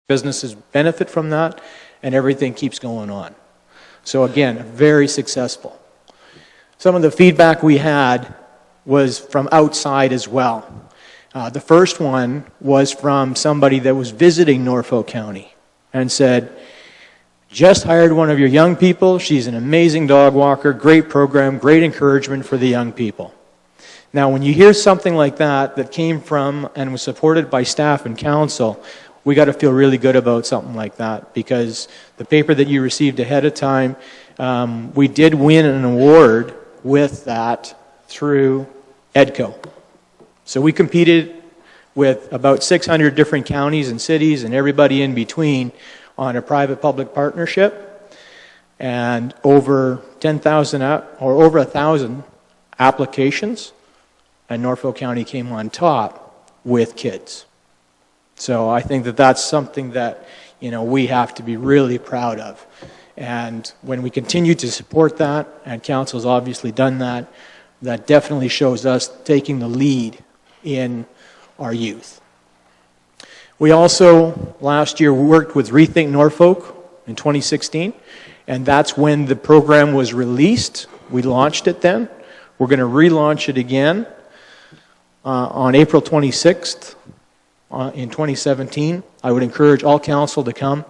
Businesses benefit from that, and everything keeps going on. So again, very successful. Some of the feedback we had was from outside as well. The first one was from somebody that was visiting Norfolk County and said, just hired one of your young people. She's an amazing dog walker, great program, great encouragement for the young people. Now, when you hear something like that that came from and was supported by staff and council, we got to feel really good about something like that, because the paper that you received ahead of time, we did win an award with that through EDCO. So we competed with about 600 different counties and cities and everybody in between on a private-public partnership, and over 10,000 or over 1,000 applications, and Norfolk County came on top with kids. So I think that that's something that, you know, we have to be really proud of. And when we continue to support that, and council's obviously done that, that definitely shows us taking the lead in our youth. We also, last year, worked with Rethink Norfolk in 2016, and that's when the program was released. We launched it then. We're going to relaunch it again on April 26th in 2017. I would encourage all council to come.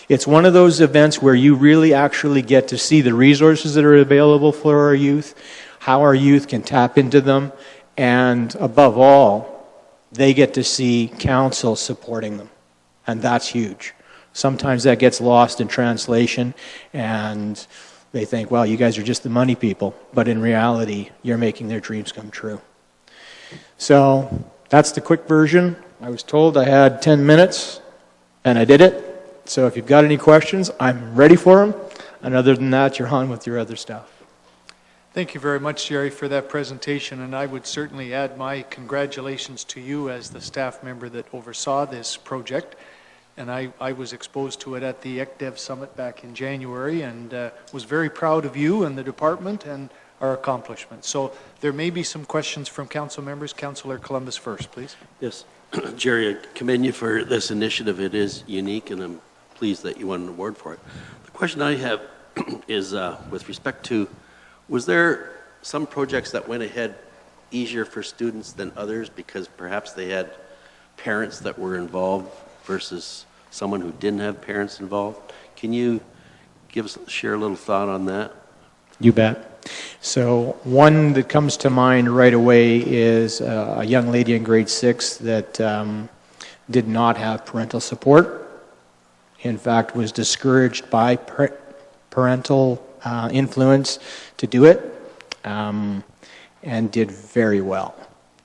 It's one of those events where you really actually get to see the resources that are available for our youth, how our youth can tap into them, and above all, they get to see council supporting them. And that's huge. Sometimes that gets lost in translation, and they think, well, you guys are just the money people. But in reality, you're making their dreams come true. So that's the quick version. I was told I had 10 minutes, and I did it. So if you've got any questions, I'm ready for them. And other than that, you're on with your other stuff. Thank you very much, Jerry, for that presentation. And I would certainly add my congratulations to you as the staff member that oversaw this project. And I was exposed to it at the ECDEV Summit back in January, and was very proud of you and the department and our accomplishments. So there may be some questions from council members. Councillor Columbus first, please. Yes. Jerry, I commend you for this initiative. It is unique, and I'm pleased that you won an award for it. The question I have is with respect to, was there some projects that went ahead easier for students than others because perhaps they had parents that were involved versus someone who didn't have parents involved? Can you share a little thought on that? You bet. So one that comes to mind right away is a young lady in grade 6 that did not have parental support. In fact, was discouraged by parental influence to do it, and did very well.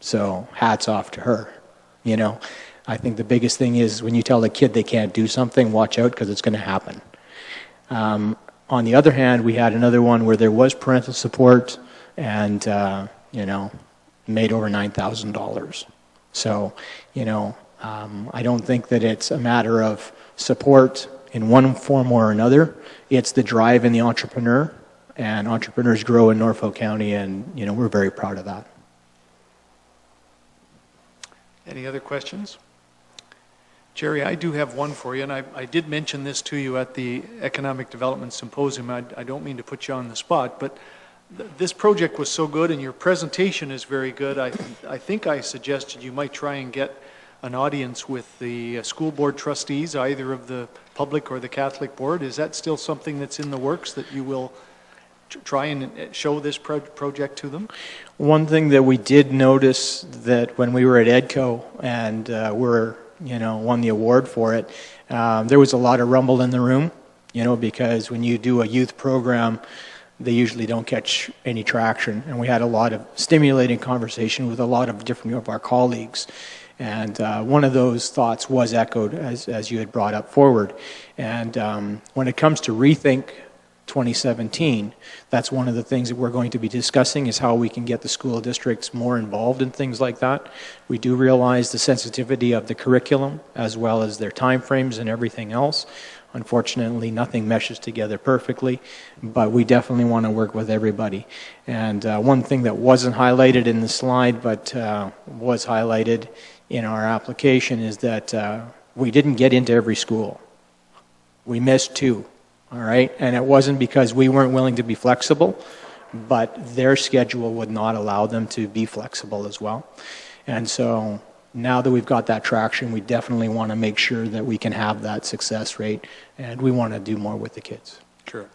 So hats off to her. You know, I think the biggest thing is when you tell a kid they can't do something, watch out, because it's going to happen. On the other hand, we had another one where there was parental support, and you know, made over $9,000. So, you know, I don't think that it's a matter of support in one form or another. It's the drive in the entrepreneur, and entrepreneurs grow in Norfolk County, and you know, we're very proud of that. Any other questions? Jerry, I do have one for you, and I did mention this to you at the Economic Development Symposium. I don't mean to put you on the spot, but this project was so good and your presentation is very good. I think I suggested you might try and get an audience with the school board trustees, either of the public or the Catholic board. Is that still something that's in the works, that you will try and show this project to them? One thing that we did notice, that when we were at EDCO and won the award for it, there was a lot of rumble in the room, you know, because when you do a youth program, they usually don't catch any traction. And we had a lot of stimulating conversation with a lot of different of our colleagues. And one of those thoughts was echoed as you had brought up forward. And when it comes to Rethink 2017, that's one of the things that we're going to be discussing, is how we can get the school districts more involved in things like that. We do realize the sensitivity of the curriculum as well as their timeframes and everything else. Unfortunately, nothing meshes together perfectly, but we definitely want to work with everybody. And one thing that wasn't highlighted in the slide, but was highlighted in our application, is that we didn't get into every school. We missed 2, all right? And it wasn't because we weren't willing to be flexible, but their schedule would not allow them to be flexible as well. And so now that we've got that traction, we definitely want to make sure that we can have that success rate, and we want to do more with the kids. Sure.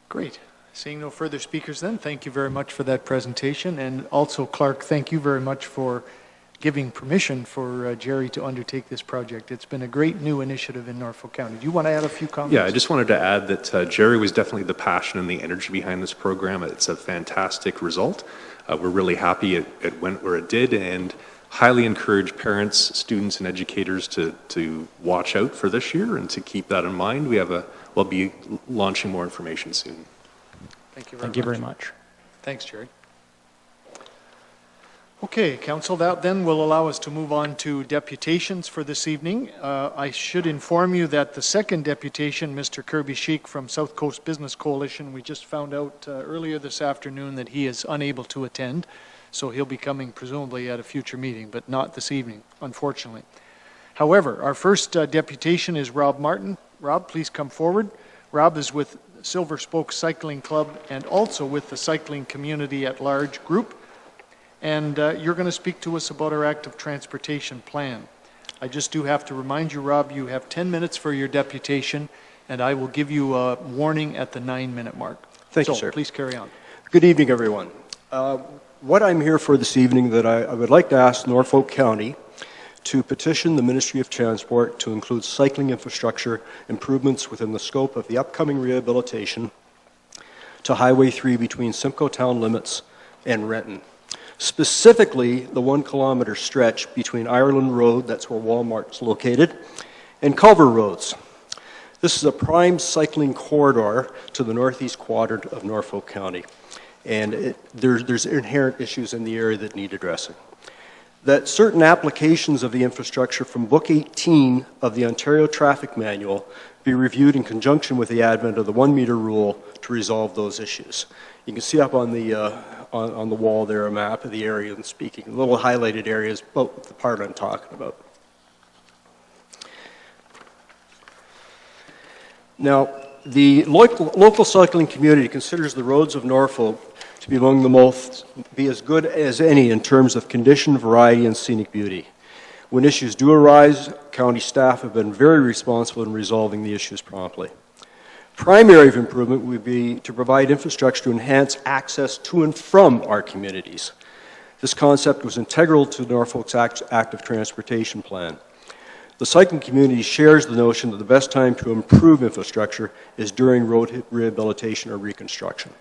Great. Seeing no further speakers then, thank you very much for that presentation. And also, Clark, thank you very much for giving permission for Jerry to undertake this project. It's been a great new initiative in Norfolk County. Do you want to add a few comments? Yeah, I just wanted to add that Jerry was definitely the passion and the energy behind this program. It's a fantastic result. We're really happy it went where it did, and highly encourage parents, students, and educators to watch out for this year and to keep that in mind. We'll be launching more information soon. Thank you very much. Thanks, Jerry. Okay, Council, that then will allow us to move on to deputations for this evening. I should inform you that the second deputation, Mr. Kirby Sheik from South Coast Business Coalition, we just found out earlier this afternoon that he is unable to attend, so he'll be coming presumably at a future meeting, but not this evening, unfortunately. However, our first deputation is Rob Martin. Rob, please come forward. Rob is with Silver Spoke Cycling Club and also with the Cycling Community at Large group. And you're going to speak to us about our active transportation plan. I just do have to remind you, Rob, you have 10 minutes for your deputation, and I will give you a warning at the 9-minute mark. Thank you, sir. Please carry on. Good evening, everyone. What I'm here for this evening, that I would like to ask Norfolk County to petition the Ministry of Transport to include cycling infrastructure improvements within the scope of the upcoming rehabilitation to Highway 3 between Simcoe town limits and Renton. Specifically, the 1-kilometer stretch between Ireland Road, that's where Walmart's located, and Culver Roads. This is a prime cycling corridor to the northeast quadrant of Norfolk County, and there's inherent issues in the area that need addressing. That certain applications of the infrastructure from Book 18 of the Ontario Traffic Manual be reviewed in conjunction with the advent of the 1-meter rule to resolve those issues. You can see up on the wall there a map of the area and speaking. The little highlighted areas, about the part I'm talking about. Now, the local cycling community considers the roads of Norfolk to be among the most, be as good as any in terms of condition, variety, and scenic beauty. When issues do arise, county staff have been very responsible in resolving the issues promptly. Primary of improvement would be to provide infrastructure to enhance access to and from our communities. This concept was integral to Norfolk's active transportation plan. The cycling community shares the notion that the best time to improve infrastructure is during road rehabilitation or reconstruction.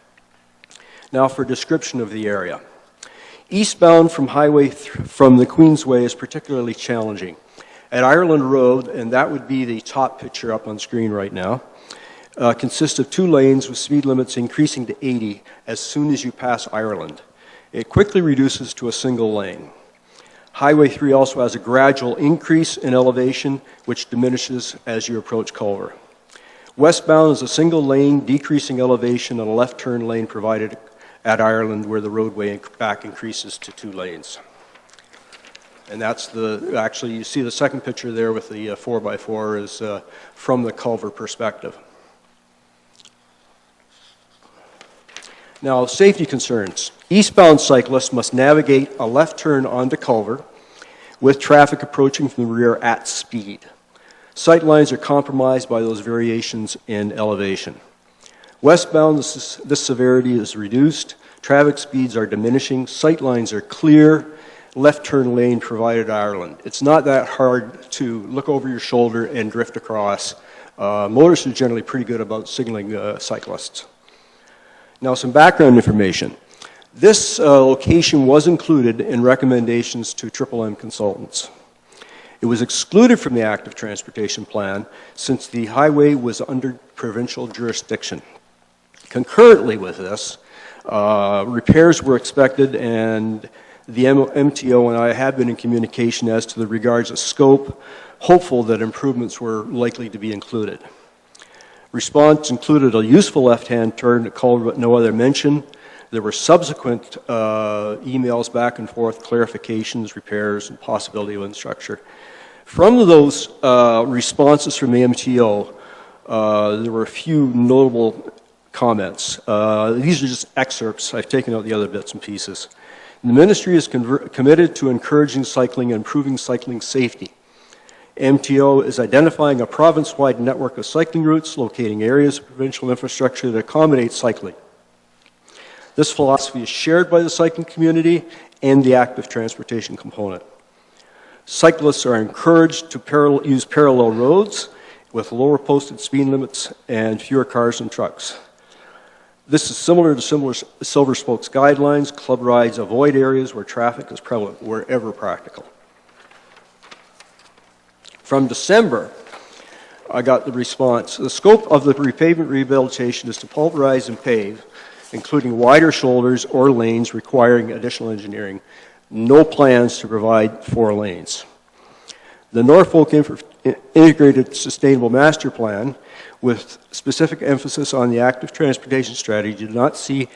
Now for a description of the area. Eastbound from from the Queensway is particularly challenging. At Ireland Road, and that would be the top picture up on screen right now, consists of 2 lanes with speed limits increasing to 80 as soon as you pass Ireland. It quickly reduces to a single lane. Highway 3 also has a gradual increase in elevation, which diminishes as you approach Culver. Westbound is a single lane, decreasing elevation, and a left turn lane provided at Ireland, where the roadway back increases to 2 lanes. And that's actually, you see the second picture there with the 4x4 is from the Culver perspective. Now, safety concerns. Eastbound cyclists must navigate a left turn onto Culver with traffic approaching from the rear at speed. Sight lines are compromised by those variations in elevation. Westbound, this severity is reduced. Traffic speeds are diminishing. Sight lines are clear. Left turn lane provided at Ireland. It's not that hard to look over your shoulder and drift across. Motorists are generally pretty good about signaling cyclists. Now, some background information. This location was included in recommendations to M consultants. It was excluded from the active transportation plan since the highway was under provincial jurisdiction. Concurrently with this, repairs were expected, and the MTO and I have been in communication as to the regards of scope, hopeful that improvements were likely to be included. Response included a useful left-hand turn at Culver, but no other mention. There were subsequent emails back and forth, clarifications, repairs, and possibility of infrastructure. From those responses from the MTO, there were a few notable comments. These are just excerpts. I've taken out the other bits and pieces. The ministry is committed to encouraging cycling and improving cycling safety. MTO is identifying a province-wide network of cycling routes, locating areas of provincial infrastructure that accommodate cycling. This philosophy is shared by the cycling community and the active transportation component. Cyclists are encouraged to use parallel roads with lower posted speed limits and fewer cars and trucks. This is similar to Silver Spoke's guidelines. Club rides avoid areas where traffic is prevalent wherever practical. From December, I got the response. The scope of the repavement rehabilitation is to pulverize and pave, including wider shoulders or lanes requiring additional engineering. No plans to provide 4 lanes. The Norfolk Integrated Sustainable Master Plan, with specific emphasis on the active transportation strategy, did not see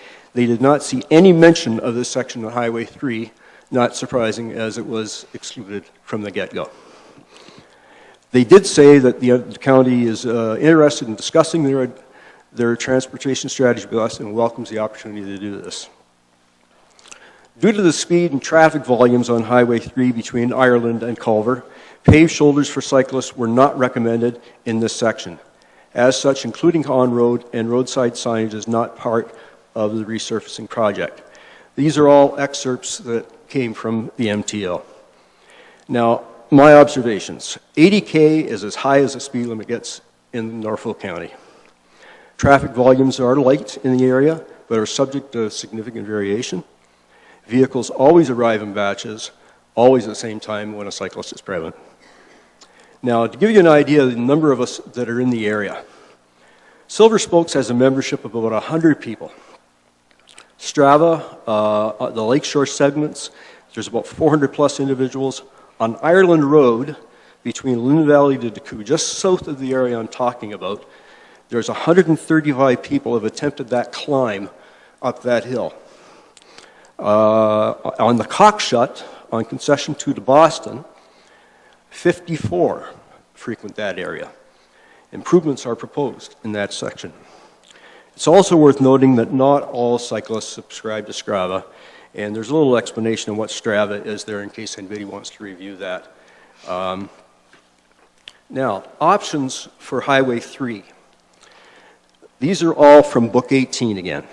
any mention of this section of Highway 3, not surprising as it was excluded from the get-go. They did say that the county is interested in discussing their transportation strategy with us and welcomes the opportunity to do this. Due to the speed and traffic volumes on Highway 3 between Ireland and Culver, paved shoulders for cyclists were not recommended in this section. As such, including on-road and roadside signage is not part of the resurfacing project. These are all excerpts that came from the MTO. Now, my observations. 80K is as high as the speed limit gets in Norfolk County. Traffic volumes are light in the area, but are subject to significant variation. Vehicles always arrive in batches, always at the same time when a cyclist is present. Now, to give you an idea of the number of us that are in the area, Silver Spokes has a membership of about 100 people. Strava, the lakeshore segments, there's about 400 plus individuals. On Ireland Road, between Lynn Valley to Decoux, just south of the area I'm talking about, there's 135 people have attempted that climb up that hill. On the Cockshut, on Concession 2 to Boston, 54 frequent that area. Improvements are proposed in that section. It's also worth noting that not all cyclists subscribe to Strava, and there's a little explanation of what Strava is there in case anybody wants to review that. Now, options for Highway 3. These are all from Book 18 again.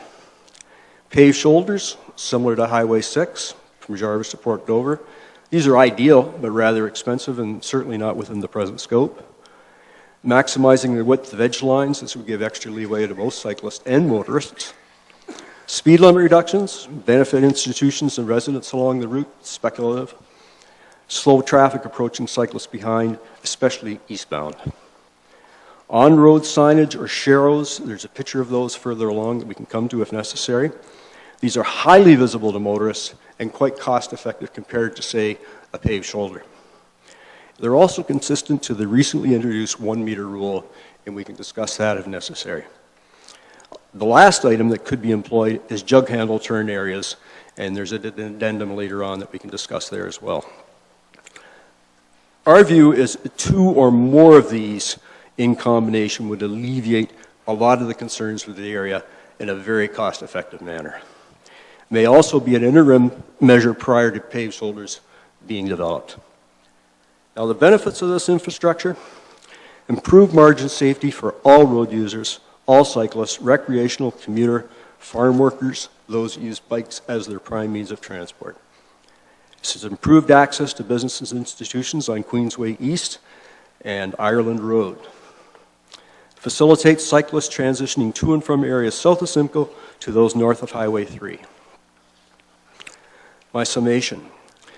Paved shoulders, similar to Highway 6, from Jarvis to Port Dover. These are ideal, but rather expensive and certainly not within the present scope. Maximizing the width of edge lines, this would give extra leeway to both cyclists and motorists. Speed limit reductions, benefit institutions and residents along the route, speculative. Slow traffic approaching cyclists behind, especially eastbound. On-road signage or sharrows, there's a picture of those further along that we can come to if necessary. These are highly visible to motorists and quite cost-effective compared to, say, a paved shoulder. They're also consistent to the recently introduced 1 meter rule, and we can discuss that if necessary. The last item that could be employed is jug handle turn areas, and there's an addendum later on that we can discuss there as well. Our view is 2 or more of these in combination would alleviate a lot of the concerns with the area in a very cost-effective manner. May also be an interim measure prior to paved shoulders being developed. Now, the benefits of this infrastructure: improved margin safety for all road users, all cyclists, recreational, commuter, farm workers, those who use bikes as their prime means of transport. This is improved access to businesses and institutions on Queensway East and Ireland Road. Facilitates cyclists transitioning to and from areas south of Simcoe to those north of Highway 3. My summation.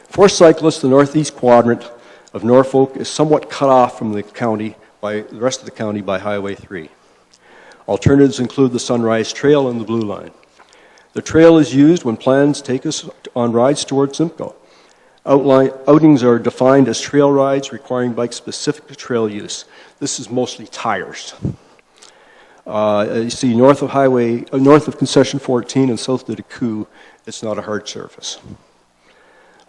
For cyclists, the northeast quadrant of Norfolk is somewhat cut off from the county by the rest of the county by Highway 3. Alternatives include the Sunrise Trail and the Blue Line. The trail is used when plans take us on rides towards Simcoe. Outings are defined as trail rides requiring bikes specific to trail use. This is mostly tires. You see north of Concession 14 and south of Decoux, it's not a hard surface.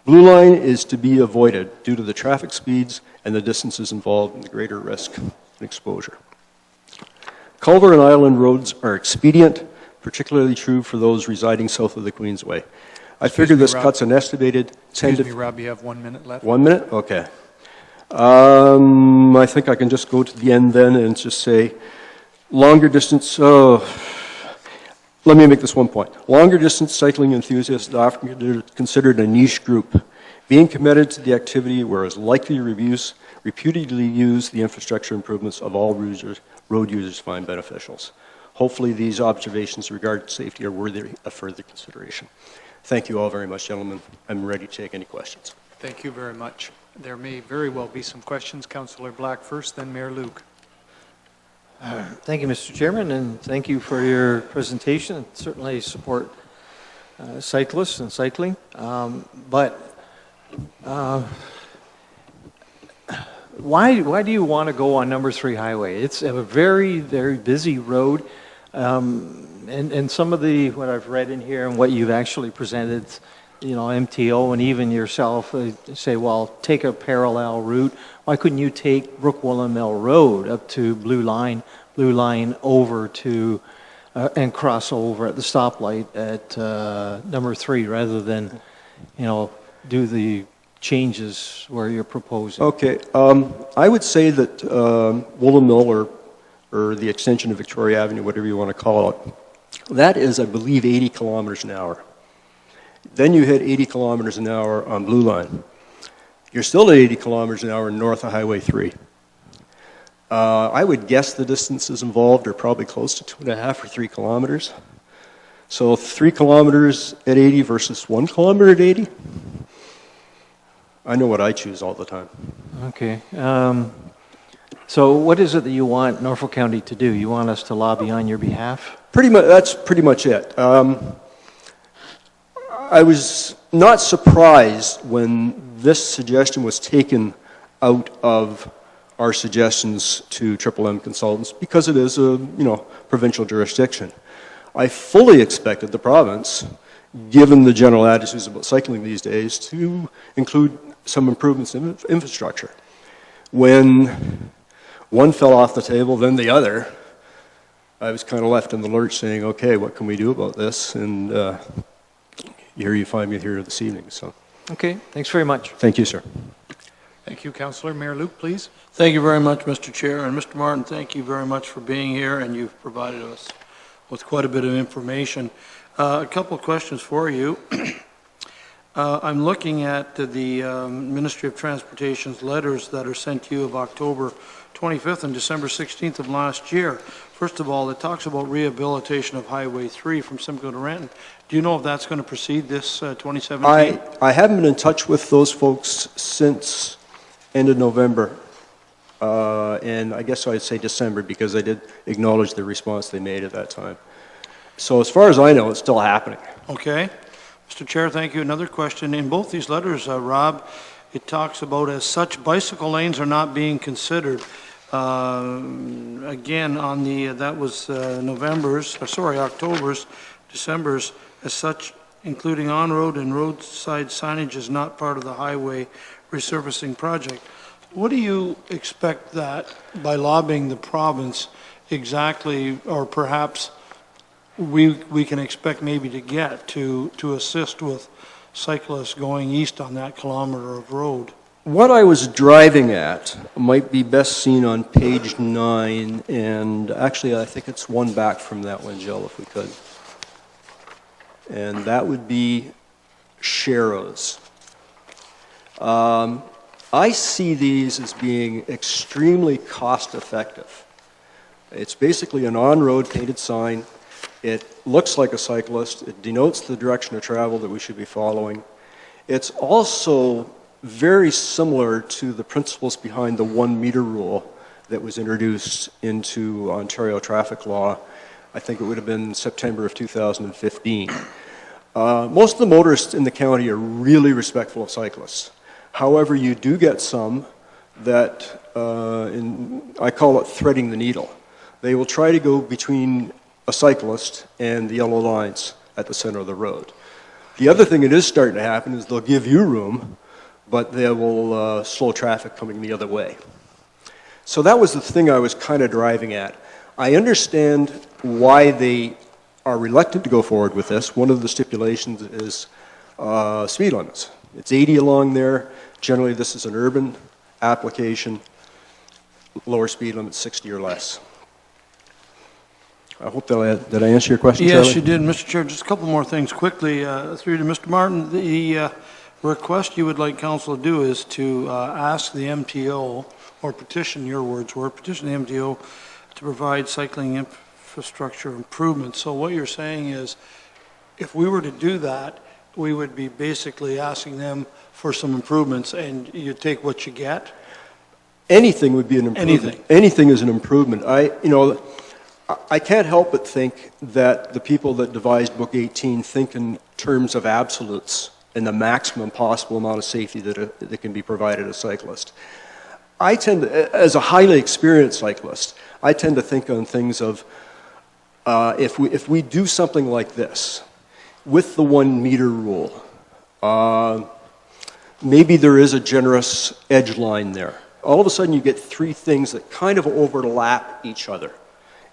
Blue Line is to be avoided due to the traffic speeds and the distances involved and the greater risk and exposure. Culver and island roads are expedient, particularly true for those residing south of the Queensway. I figure this Rob. cuts an estimated 10 Excuse to... me, Rob, you have 1 minute left. 1 minute? Okay. I think I can just go to the end then and just say longer distance... let me make this one point. Longer distance cycling enthusiasts are often considered a niche group. Being committed to the activity where it's likely to reputedly use the infrastructure improvements of all road users find beneficials. Hopefully these observations regarding safety are worthy of further consideration. Thank you all very much, gentlemen. I'm ready to take any questions. Thank you very much. There may very well be some questions. Councillor Black first, then Mayor Luke. Thank you, Mr. Chairman, and thank you for your presentation. Certainly support cyclists and cycling, why do you want to go on number 3 highway? It's a very, very busy road, and some of what I've read in here and what you've actually presented, you know, MTO and even yourself say, well, take a parallel route. Why couldn't you take Brook Mill Road up to Blue Line over to and cross over at the stoplight at number 3 rather than, you know, do the changes where you're proposing? Okay, I would say that Woolen Mill or the extension of Victoria Avenue, whatever you want to call it, that is, I believe, 80 kilometers an hour. Then you hit 80 kilometers an hour on Blue Line. You're still at 80 kilometers an hour north of Highway 3. I would guess the distances involved are probably close to 2.5 or 3 kilometers. So 3 kilometers at 80 versus 1 kilometer at 80. I know what I choose all the time. Okay. So what is it that you want Norfolk County to do? You want us to lobby on your behalf? Pretty much, that's pretty much it. I was not surprised when this suggestion was taken out of our suggestions to M Consultants because it is a provincial jurisdiction. I fully expected the province, given the general attitudes about cycling these days, to include some improvements in infrastructure. When one fell off the table, then the other, I was kind of left in the lurch saying, okay, what can we do about this? And here you find me here this evening. So, okay, thanks very much. thank you, sir. Thank you, Councillor. Mayor Luke, please. Thank you very much, Mr. Chair. And Mr. Martin, thank you very much for being here, and you've provided us with quite a bit of information. A couple of questions for you. I'm looking at the Ministry of Transportation's letters that are sent to you of October 25th and December 16th of last year. First of all, it talks about rehabilitation of Highway 3 from Simcoe to Renton. Do you know if that's going to proceed this 2017? I haven't been in touch with those folks since end of November, and I guess I'd say December because I did acknowledge the response they made at that time. So as far as I know, it's still happening. Okay. Mr. Chair, thank you. Another question. In both these letters, Rob, it talks about as such bicycle lanes are not being considered. Again, on the, that was October's, December's, as such, including on-road and roadside signage is not part of the highway resurfacing project. What do you expect that by lobbying the province exactly, or perhaps we can expect maybe to get to assist with cyclists going east on that kilometer of road? What I was driving at might be best seen on page 9, and actually I think it's one back from that one, Jill, if we could. And that would be Sharrows. I see these as being extremely cost-effective. It's basically an on-road painted sign. It looks like a cyclist. It denotes the direction of travel that we should be following. It's also very similar to the principles behind the 1 meter rule that was introduced into Ontario traffic law. I think it would have been September of 2015. Most of the motorists in the county are really respectful of cyclists. However, you do get some that, I call it threading the needle. They will try to go between a cyclist and the yellow lines at the center of the road. The other thing that is starting to happen is they'll give you room, but they will slow traffic coming the other way. So that was the thing I was kind of driving at. I understand why they are reluctant to go forward with this. One of the stipulations is speed limits. It's 80 along there. Generally, this is an urban application. Lower speed limit, 60 or less. I hope that did I answer your question, Yes, Charlie? you did, Mr. Chair. Just a couple more things quickly. Through to Mr. Martin, the request you would like council to do is to ask the MTO, or petition, your words were, petition the MTO to provide cycling infrastructure improvements. So what you're saying is, if we were to do that, we would be basically asking them for some improvements, and you take what you get? Anything would be an improvement. Anything. Anything is an improvement. I can't help but think that the people that devised Book 18 think in terms of absolutes and the maximum possible amount of safety that can be provided a cyclist. I tend to, as a highly experienced cyclist, I tend to think on things of, if we do something like this, with the 1 meter rule, maybe there is a generous edge line there. All of a sudden you get 3 things that kind of overlap each other.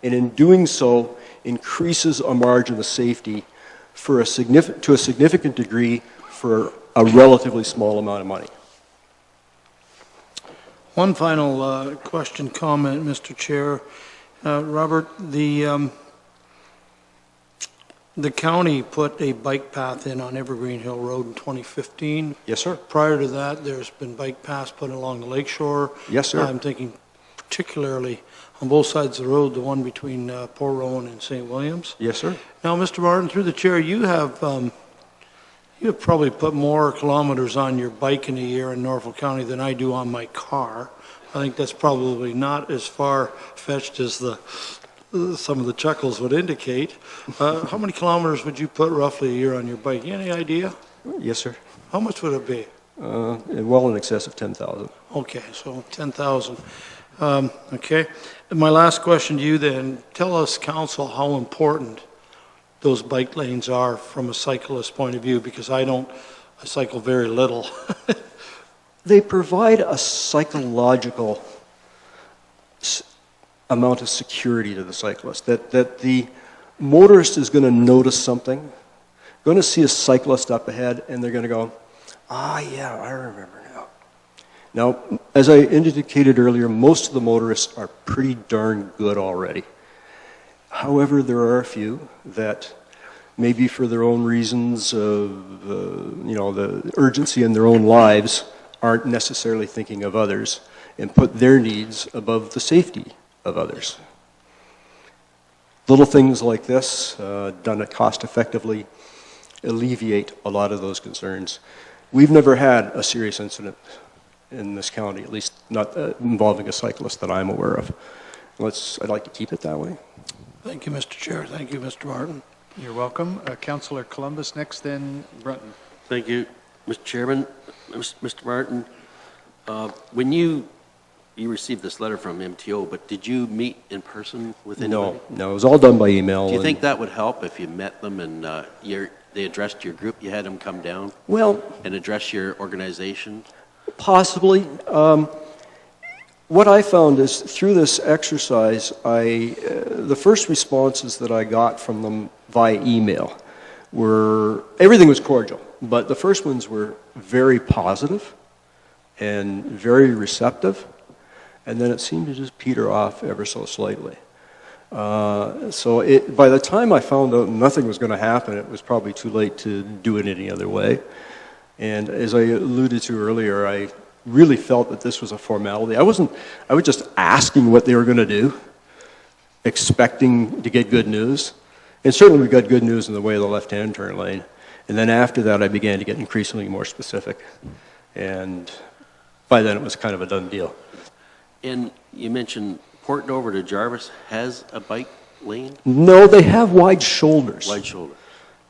And in doing so, increases a margin of safety to a significant degree for a relatively small amount of money. One final question, comment, Mr. Chair. Robert, the county put a bike path in on Evergreen Hill Road in 2015. Yes, sir. Prior to that, there's been bike paths put along the lakeshore. Yes, sir. I'm thinking particularly on both sides of the road, the one between Port Rowan and St. Williams. Yes, sir. Now, Mr. Martin, through the chair, you have probably put more kilometers on your bike in a year in Norfolk County than I do on my car. I think that's probably not as far-fetched as some of the chuckles would indicate. How many kilometers would you put roughly a year on your bike? Any idea? Yes, sir. How much would it be? Well in excess of 10,000. Okay, so 10,000. Okay. And my last question to you then, tell us, council, how important those bike lanes are from a cyclist point of view, because I cycle very little. They provide a psychological amount of security to the cyclist, that the motorist is going to notice something, going to see a cyclist up ahead, and they're going to go, yeah, I remember now. Now, as I indicated earlier, most of the motorists are pretty darn good already. However, there are a few that maybe for their own reasons of, the urgency in their own lives, aren't necessarily thinking of others and put their needs above the safety of others. Little things like this, done cost effectively, alleviate a lot of those concerns. We've never had a serious incident in this county, at least not involving a cyclist that I'm aware of. I'd like to keep it that way. Thank you, Mr. Chair. Thank you, Mr. Martin. You're welcome. Councillor Columbus next, then Brunton. Thank you, Mr. Chairman. Mr. Martin, when you received this letter from MTO, but did you meet in person with anybody? No, it was all done by email. Do you think that would help if you met them and they addressed your group, you had them come down? Well, and address your organization? Possibly. What I found is through this exercise, the first responses that I got from them via email were, everything was cordial, but the first ones were very positive and very receptive, and then it seemed to just peter off ever so slightly. So by the time I found out nothing was going to happen, it was probably too late to do it any other way. And as I alluded to earlier, I really felt that this was a formality. I was just asking what they were going to do, expecting to get good news. And certainly we got good news in the way of the left-hand turn lane. And then after that, I began to get increasingly more specific. And by then, it was kind of a done deal. And you mentioned Port Dover to Jarvis has a bike lane? No, they have wide shoulders. Wide shoulder.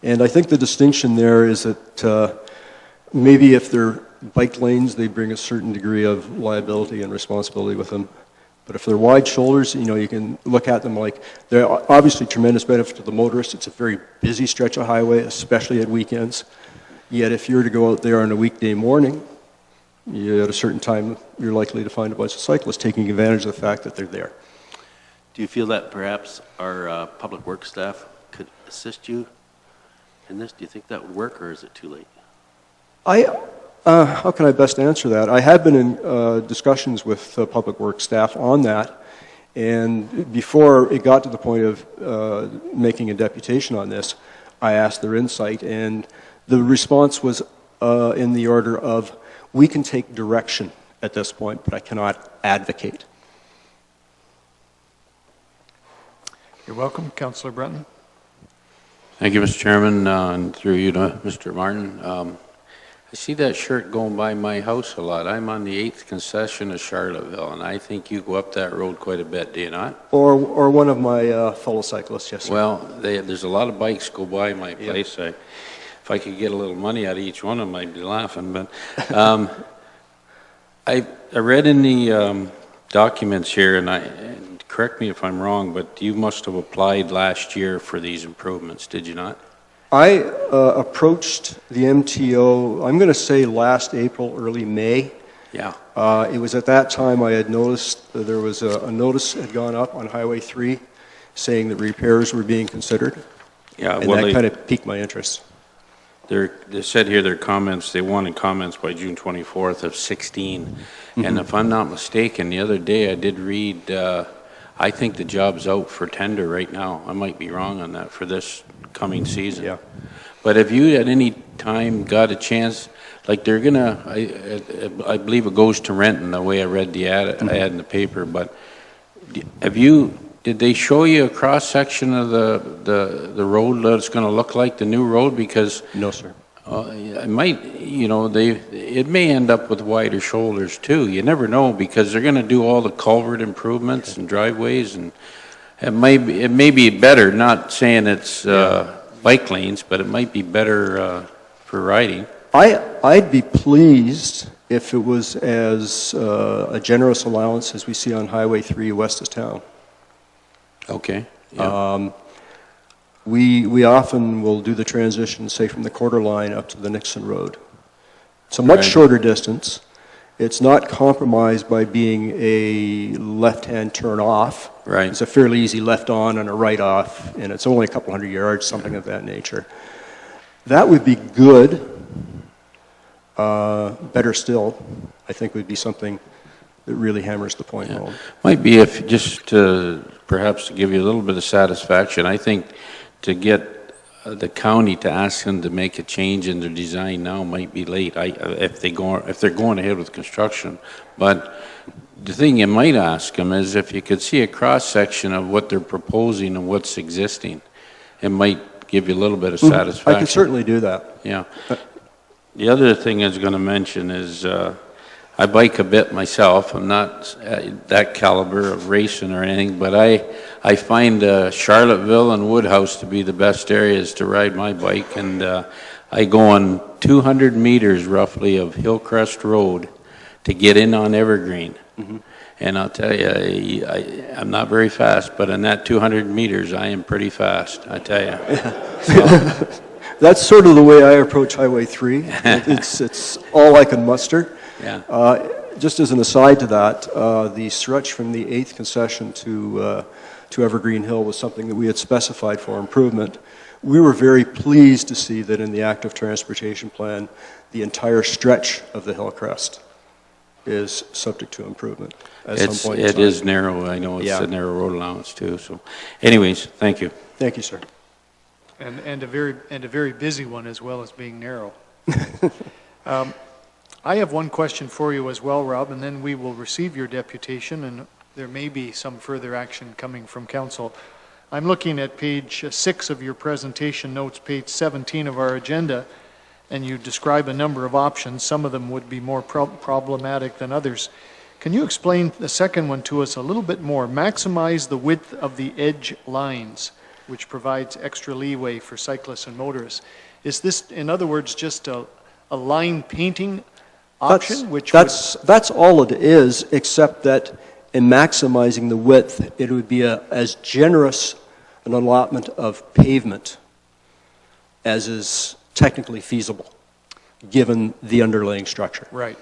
And I think the distinction there is that maybe if they're bike lanes, they bring a certain degree of liability and responsibility with them. But if they're wide shoulders, you can look at them like they're obviously tremendous benefit to the motorist. It's a very busy stretch of highway, especially at weekends. Yet if you were to go out there on a weekday morning, at a certain time, you're likely to find a bunch of cyclists taking advantage of the fact that they're there. Do you feel that perhaps our public works staff could assist you in this? Do you think that would work, or is it too late? How can I best answer that? I have been in discussions with public works staff on that, and before it got to the point of making a deputation on this, I asked their insight, and the response was in the order of, we can take direction at this point, but I cannot advocate. You're welcome. Councillor Breton. Thank you, Mr. Chairman, and through you to Mr. Martin. I see that shirt going by my house a lot. I'm on the 8th concession of Charlottesville, and I think you go up that road quite a bit, do you not? Or one of my fellow cyclists, yes, sir. Well, there's a lot of bikes go by my place. If I could get a little money out of each one of them, I'd be laughing. But I read in the documents here, and correct me if I'm wrong, but you must have applied last year for these improvements, did you not? I approached the MTO, I'm going to say last April, early May. Yeah. It was at that time I had noticed that there was a notice had gone up on Highway 3 saying that repairs were being considered. Yeah, and well, that kind of piqued my interest. They said here their comments, they wanted comments by June 24th of 16. And if I'm not mistaken, the other day I did read, I think the job's out for tender right now. I might be wrong on that for this coming season. Yeah. But have you at any time got a chance, like they're gonna, I believe it goes to Renton the way I read the ad in the paper, but did they show you a cross section of the road that it's gonna look like, the new road? Because No, sir. it might, it may end up with wider shoulders too. You never know, because they're gonna do all the culvert improvements and driveways, and it may be better, not saying it's bike lanes, but it might be better for riding. I'd be pleased if it was as a generous allowance as we see on Highway 3 west of town. Okay. Yeah. We often will do the transition, say, from the quarter line up to the Nixon Road. It's a much shorter distance. It's not compromised by being a left-hand turn off. Right. It's a fairly easy left on and a right off, and it's only a couple hundred yards, something of that nature. That would be good. Better still, I think, would be something that really hammers the point home. Might be, if just perhaps to give you a little bit of satisfaction, I think to get the county to ask them to make a change in their design now might be late. If they're going ahead with construction. But the thing you might ask them is if you could see a cross section of what they're proposing and what's existing, it might give you a little bit of satisfaction. I can certainly do that. Yeah. The other thing I was going to mention is I bike a bit myself. I'm not that caliber of racing or anything, but I find Charlottesville and Woodhouse to be the best areas to ride my bike, and I go on 200 meters roughly of Hillcrest Road to get in on Evergreen. And I'll tell you, I'm not very fast, but in that 200 meters, I am pretty fast, I tell you. So, that's sort of the way I approach Highway 3. It's all I can muster. Yeah. Just as an aside to that, the stretch from the 8th concession to Evergreen Hill was something that we had specified for improvement. We were very pleased to see that in the active transportation plan, the entire stretch of the Hillcrest is subject to improvement at some point in time. It is narrow. I know it's a narrow road allowance too. So, anyways, thank you. Thank you, sir. And a very busy one, as well as being narrow. I have one question for you as well, Rob, and then we will receive your deputation, and there may be some further action coming from council. I'm looking at page 6 of your presentation notes, page 17 of our agenda, and you describe a number of options. Some of them would be more problematic than others. Can you explain the second one to us a little bit more? Maximize the width of the edge lines, which provides extra leeway for cyclists and motorists. Is this, in other words, just a line painting option? That's all it is, except that in maximizing the width, it would be as generous an allotment of pavement as is technically feasible, given the underlying structure. Right.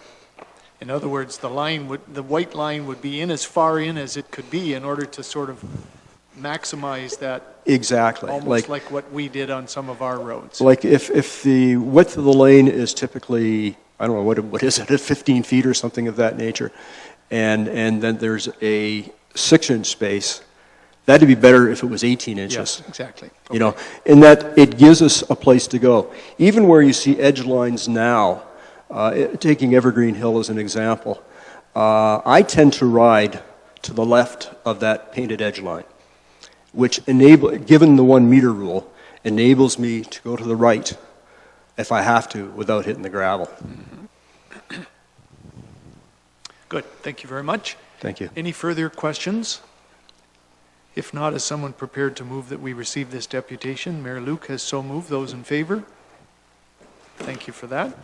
In other words, the white line would be in as far in as it could be in order to sort of maximize that, Exactly. almost like what we did on some of our roads. Like if the width of the lane is typically, I don't know, what is it, 15 feet or something of that nature, and then there's a 6-inch space, that'd be better if it was 18 inches. Yes, exactly. You know, in that it gives us a place to go. Even where you see edge lines now, taking Evergreen Hill as an example, I tend to ride to the left of that painted edge line, which given the 1 meter rule, enables me to go to the right if I have to without hitting the gravel. Good, thank you very much. Thank you. Any further questions? If not, is someone prepared to move that we receive this deputation? Mayor Luke has so moved. Those in favor? Thank you for that.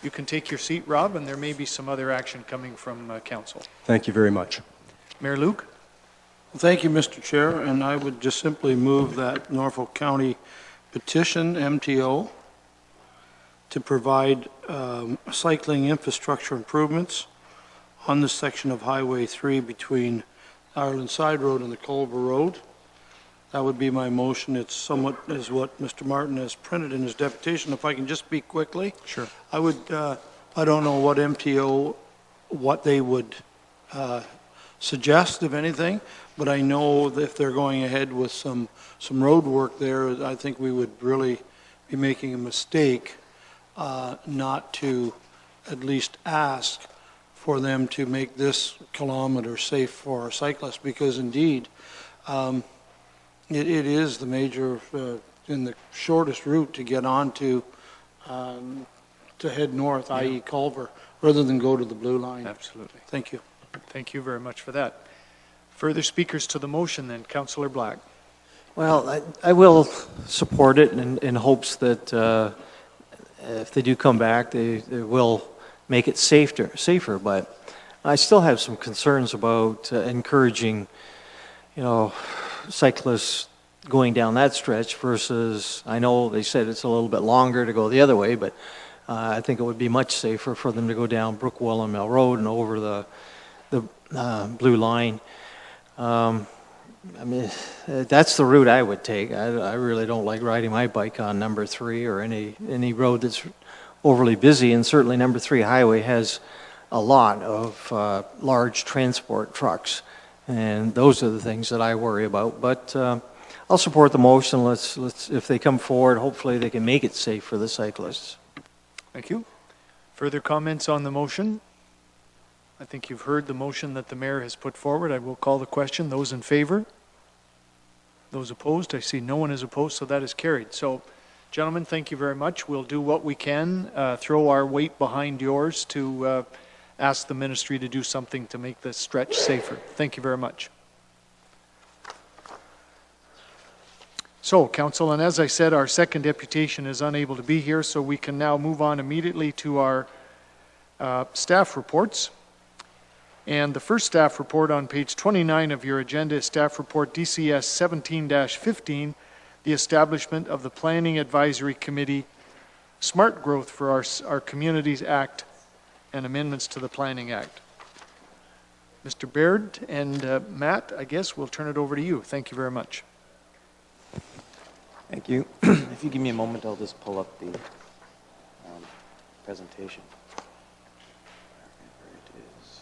You can take your seat, Rob, and there may be some other action coming from council. Thank you very much. Mayor Luke? Thank you, Mr. Chair, and I would just simply move that Norfolk County petition MTO to provide cycling infrastructure improvements on this section of Highway 3 between Ireland Side Road and the Culver Road. That would be my motion. It's somewhat as what Mr. Martin has printed in his deputation. If I can just speak quickly. Sure. I would, I don't know what MTO, what they would suggest, if anything, but I know that if they're going ahead with some road work there, I think we would really be making a mistake not to at least ask for them to make this kilometer safe for cyclists, because indeed, it is the major, in the shortest route to get onto, to head north, i.e. Culver, rather than go to the blue line. Absolutely. Thank you. Thank you very much for that. Further speakers to the motion then, Councillor Black. Well, I will support it in hopes that if they do come back, they will make it safer. But I still have some concerns about encouraging, cyclists going down that stretch versus, I know they said it's a little bit longer to go the other way, but I think it would be much safer for them to go down Brookwell and Mill Road and over the blue line. I mean, that's the route I would take. I really don't like riding my bike on number 3 or any road that's overly busy, and certainly number 3 highway has a lot of large transport trucks, and those are the things that I worry about. But I'll support the motion. Let's if they come forward, hopefully they can make it safe for the cyclists. Thank you. Further comments on the motion? I think you've heard the motion that the mayor has put forward. I will call the question. Those in favor? Those opposed? I see no one is opposed, so that is carried. So, gentlemen, thank you very much. We'll do what we can, throw our weight behind yours to ask the ministry to do something to make this stretch safer. Thank you very much. So, Council, and as I said, our second deputation is unable to be here, so we can now move on immediately to our staff reports. And the first staff report on page 29 of your agenda is Staff Report DCS 17-15, the establishment of the Planning Advisory Committee, Smart Growth for our Communities Act, and amendments to the Planning Act. Mr. Baird and Matt, I guess we'll turn it over to you. Thank you very much. Thank you. If you give me a moment, I'll just pull up the presentation. Where it is.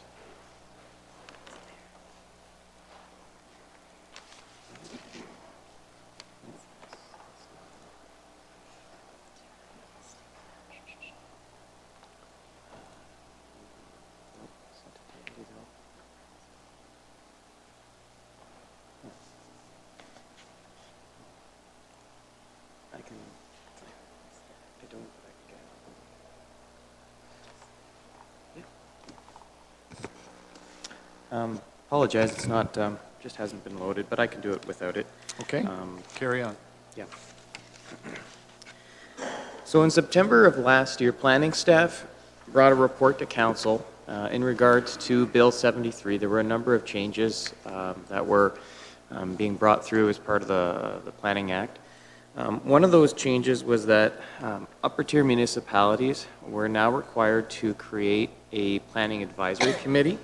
Apologize, it's not, just hasn't been loaded, but I can do it without it. Okay, carry on. Yeah. So in September of last year, planning staff brought a report to council in regards to Bill 73. There were a number of changes that were being brought through as part of the Planning Act. One of those changes was that upper-tier municipalities were now required to create a planning advisory committee.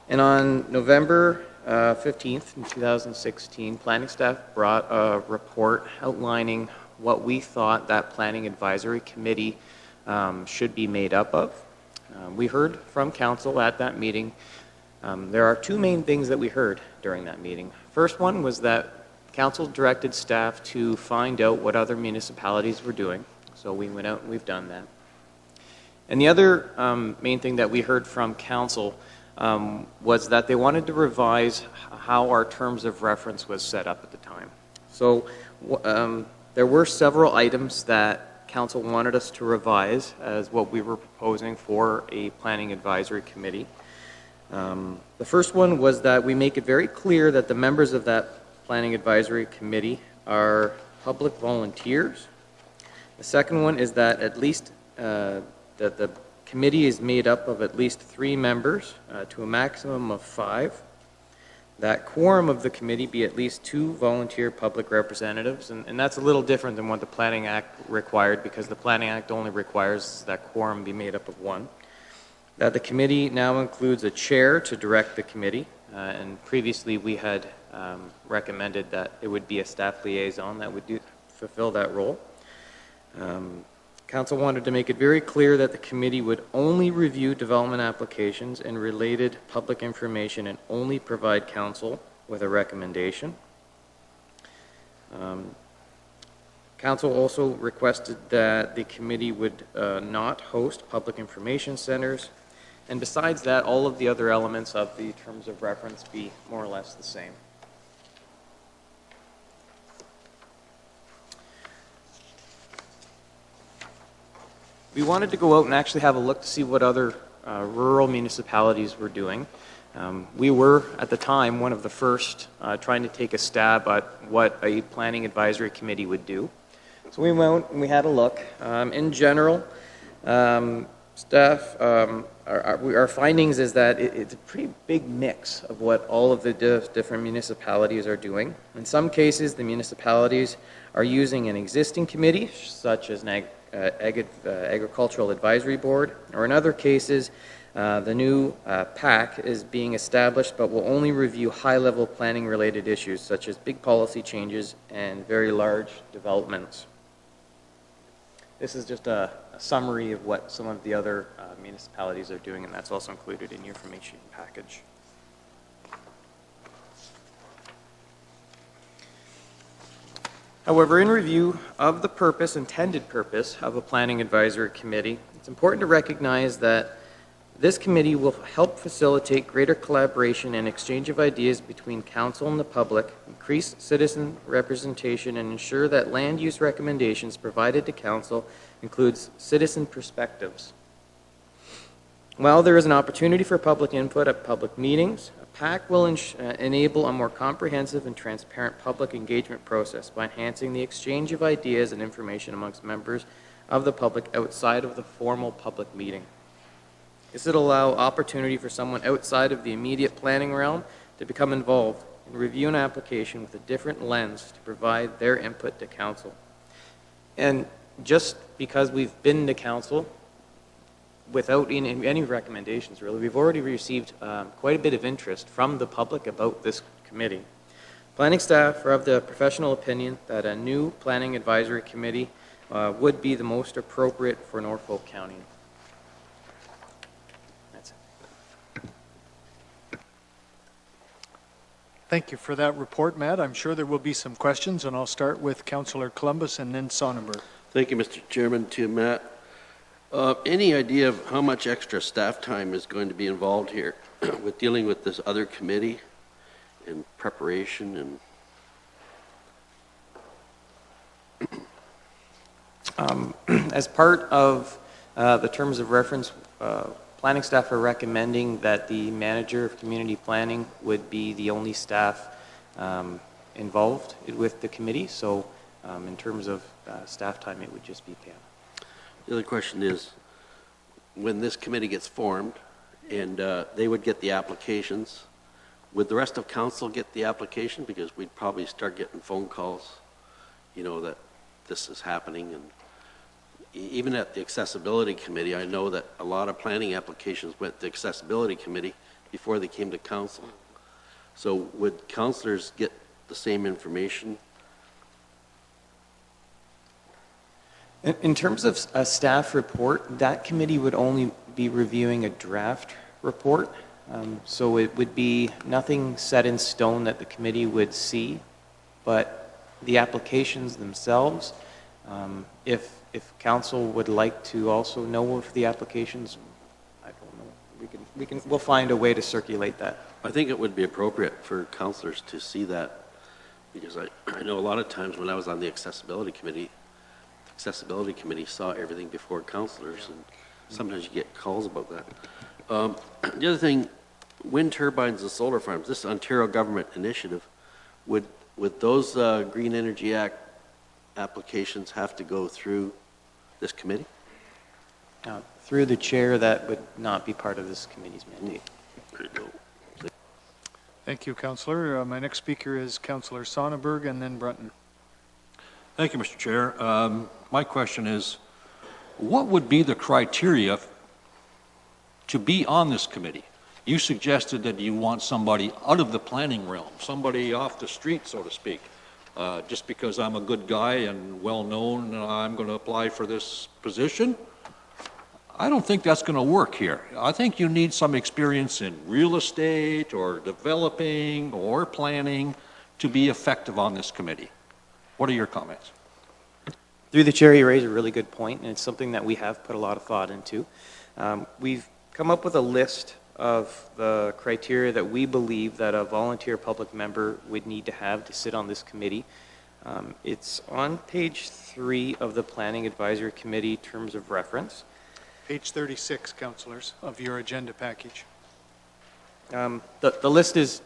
And on November 15th, in 2016, planning staff brought a report outlining what we thought that planning advisory committee should be made up of. We heard from council at that meeting. There are two main things that we heard during that meeting. First one was that council directed staff to find out what other municipalities were doing. So we went out and we've done that. And the other main thing that we heard from council was that they wanted to revise how our terms of reference was set up at the time. So there were several items that council wanted us to revise as what we were proposing for a planning advisory committee. The first one was that we make it very clear that the members of that planning advisory committee are public volunteers. The second one is that at least that the committee is made up of at least 3 members to a maximum of 5. That quorum of the committee be at least 2 volunteer public representatives, and that's a little different than what the Planning Act required, because the Planning Act only requires that quorum be made up of 1. That the committee now includes a chair to direct the committee, and previously we had recommended that it would be a staff liaison that would fulfill that role. Council wanted to make it very clear that the committee would only review development applications and related public information and only provide council with a recommendation. Council also requested that the committee would not host public information centers, and besides that, all of the other elements of the terms of reference be more or less the same. We wanted to go out and actually have a look to see what other rural municipalities were doing. We were, at the time, one of the first trying to take a stab at what a planning advisory committee would do. So we went and we had a look. In general, staff, our findings is that it's a pretty big mix of what all of the different municipalities are doing. In some cases, the municipalities are using an existing committee, such as an Agricultural Advisory Board, or in other cases, the new PAC is being established but will only review high-level planning-related issues, such as big policy changes and very large developments. This is just a summary of what some of the other municipalities are doing, and that's also included in your information package. However, in review of the intended purpose of a planning advisory committee, it's important to recognize that this committee will help facilitate greater collaboration and exchange of ideas between council and the public, increase citizen representation, and ensure that land use recommendations provided to council includes citizen perspectives. While there is an opportunity for public input at public meetings, a PAC will enable a more comprehensive and transparent public engagement process by enhancing the exchange of ideas and information amongst members of the public outside of the formal public meeting. This would allow opportunity for someone outside of the immediate planning realm to become involved and review an application with a different lens to provide their input to council. And just because we've been to council without any recommendations, really, we've already received quite a bit of interest from the public about this committee. Planning staff are of the professional opinion that a new planning advisory committee would be the most appropriate for Norfolk County. That's it. Thank you for that report, Matt. I'm sure there will be some questions, and I'll start with Councillor Columbus and then Sonnenberg. Thank you, Mr. Chairman. To Matt, any idea of how much extra staff time is going to be involved here with dealing with this other committee and preparation and As part of the terms of reference, planning staff are recommending that the manager of community planning would be the only staff involved with the committee. So in terms of staff time, it would just be Pam. The other question is, when this committee gets formed and they would get the applications, would the rest of council get the application? Because we'd probably start getting phone calls that this is happening. And even at the accessibility committee, I know that a lot of planning applications went to the accessibility committee before they came to council. So would councillors get the same information? In terms of a staff report, that committee would only be reviewing a draft report. So it would be nothing set in stone that the committee would see, but the applications themselves, if council would like to also know of the applications, I don't know, we'll find a way to circulate that. I think it would be appropriate for councillors to see that, because I know a lot of times when I was on the accessibility committee saw everything before councillors, and sometimes you get calls about that. The other thing, wind turbines and solar farms, this Ontario government initiative, would those Green Energy Act applications have to go through this committee? Through the chair, that would not be part of this committee's mandate. Thank you, Councillor. My next speaker is Councillor Sonnenberg and then Brunton. Thank you, Mr. Chair. My question is, what would be the criteria to be on this committee? You suggested that you want somebody out of the planning realm, somebody off the street, so to speak. Just because I'm a good guy and well-known, I'm going to apply for this position? I don't think that's going to work here. I think you need some experience in real estate or developing or planning to be effective on this committee. What are your comments? Through the chair, you raise a really good point, and it's something that we have put a lot of thought into. We've come up with a list of the criteria that we believe that a volunteer public member would need to have to sit on this committee. It's on page 3 of the Planning Advisory Committee Terms of Reference. Page 36, councillors, of your agenda package. The list is,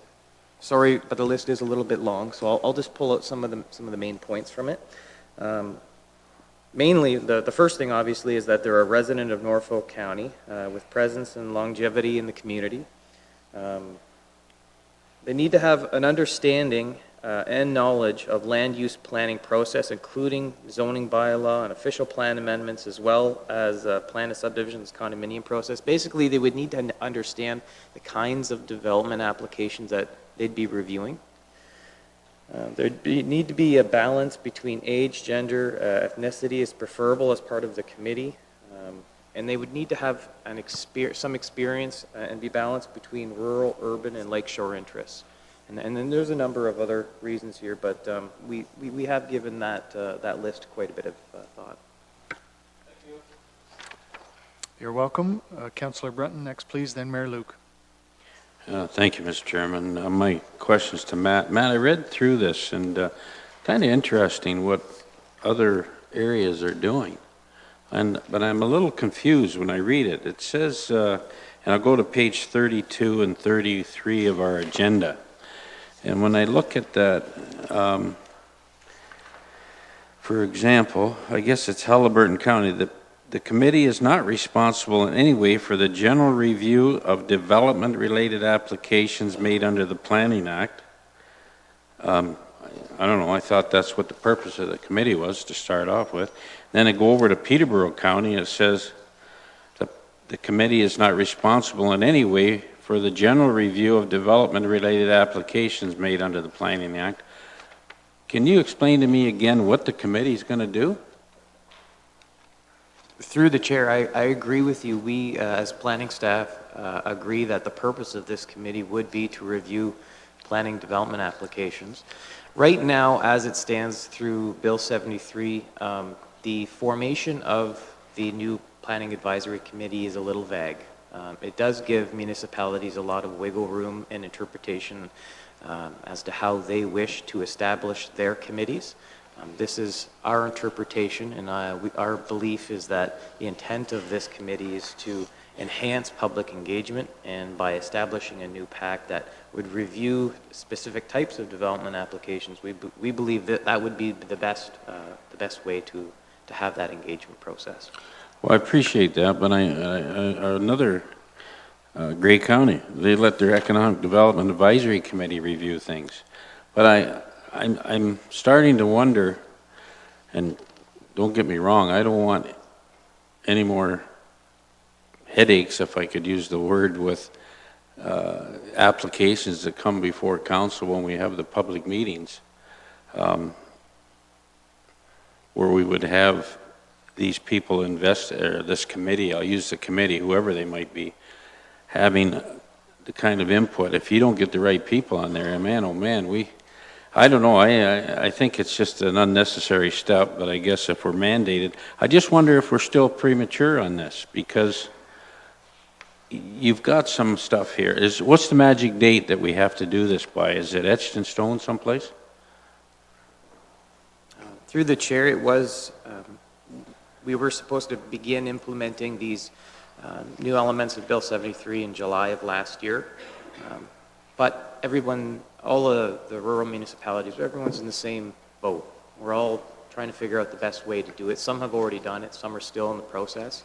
sorry, but the list is a little bit long, so I'll just pull out some of the main points from it. Mainly, the first thing, obviously, is that they're a resident of Norfolk County with presence and longevity in the community. They need to have an understanding and knowledge of land use planning process, including zoning bylaw and official plan amendments, as well as plan of subdivisions condominium process. Basically, they would need to understand the kinds of development applications that they'd be reviewing. There'd need to be a balance between age, gender, ethnicity is preferable as part of the committee, and they would need to have some experience and be balanced between rural, urban, and lakeshore interests. And then there's a number of other reasons here, but we have given that list quite a bit of thought. You're welcome. Councillor Brunton, next please, then Mayor Luke. Thank you, Mr. Chairman. My question's to Matt. Matt, I read through this, and kind of interesting what other areas are doing. But I'm a little confused when I read it. It says, and I'll go to page 32 and 33 of our agenda. And when I look at that, for example, I guess it's Halliburton County. The committee is not responsible in any way for the general review of development-related applications made under the Planning Act. I don't know, I thought that's what the purpose of the committee was, to start off with. Then I go over to Peterborough County, it says the committee is not responsible in any way for the general review of development-related applications made under the Planning Act. Can you explain to me again what the committee is going to do? Through the chair, I agree with you. We, as planning staff, agree that the purpose of this committee would be to review planning development applications. Right now, as it stands through Bill 73, the formation of the new Planning Advisory Committee is a little vague. It does give municipalities a lot of wiggle room and interpretation as to how they wish to establish their committees. This is our interpretation, and our belief is that the intent of this committee is to enhance public engagement, and by establishing a new PAC that would review specific types of development applications, we believe that that would be the best way to have that engagement process. Well, I appreciate that, but another Grey County, they let their Economic Development Advisory Committee review things. But I'm starting to wonder, And don't get me wrong, I don't want any more headaches, if I could use the word, with applications that come before council when we have the public meetings, where we would have these people or this committee, I'll use the committee, whoever they might be, having the kind of input. If you don't get the right people on there, man, oh man, I don't know, I think it's just an unnecessary step, but I guess if we're mandated, I just wonder if we're still premature on this, because you've got some stuff here. What's the magic date that we have to do this by? Is it etched in stone someplace? Through the chair, it was, we were supposed to begin implementing these new elements of Bill 73 in July of last year. But everyone, all of the rural municipalities, everyone's in the same boat. We're all trying to figure out the best way to do it. Some have already done it, some are still in the process.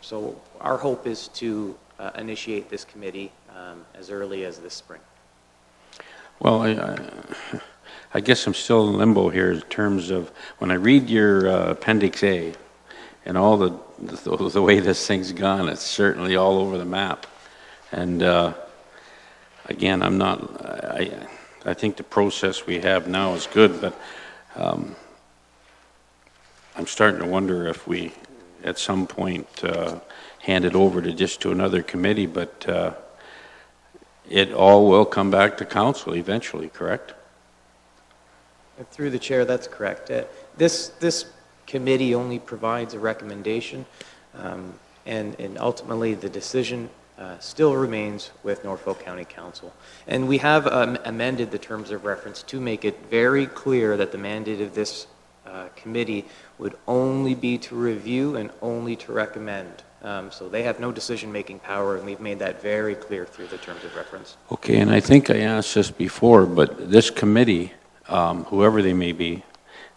So our hope is to initiate this committee as early as this spring. Well, I guess I'm still in limbo here in terms of when I read your Appendix A and all the way this thing's gone, it's certainly all over the map. And again, I think the process we have now is good, but I'm starting to wonder if we at some point hand it over to another committee, but it all will come back to council eventually, correct? Through the chair, that's correct. This committee only provides a recommendation, and ultimately the decision still remains with Norfolk County Council. And we have amended the terms of reference to make it very clear that the mandate of this committee would only be to review and only to recommend. So they have no decision-making power, and we've made that very clear through the terms of reference. Okay, and I think I asked this before, but this committee, whoever they may be,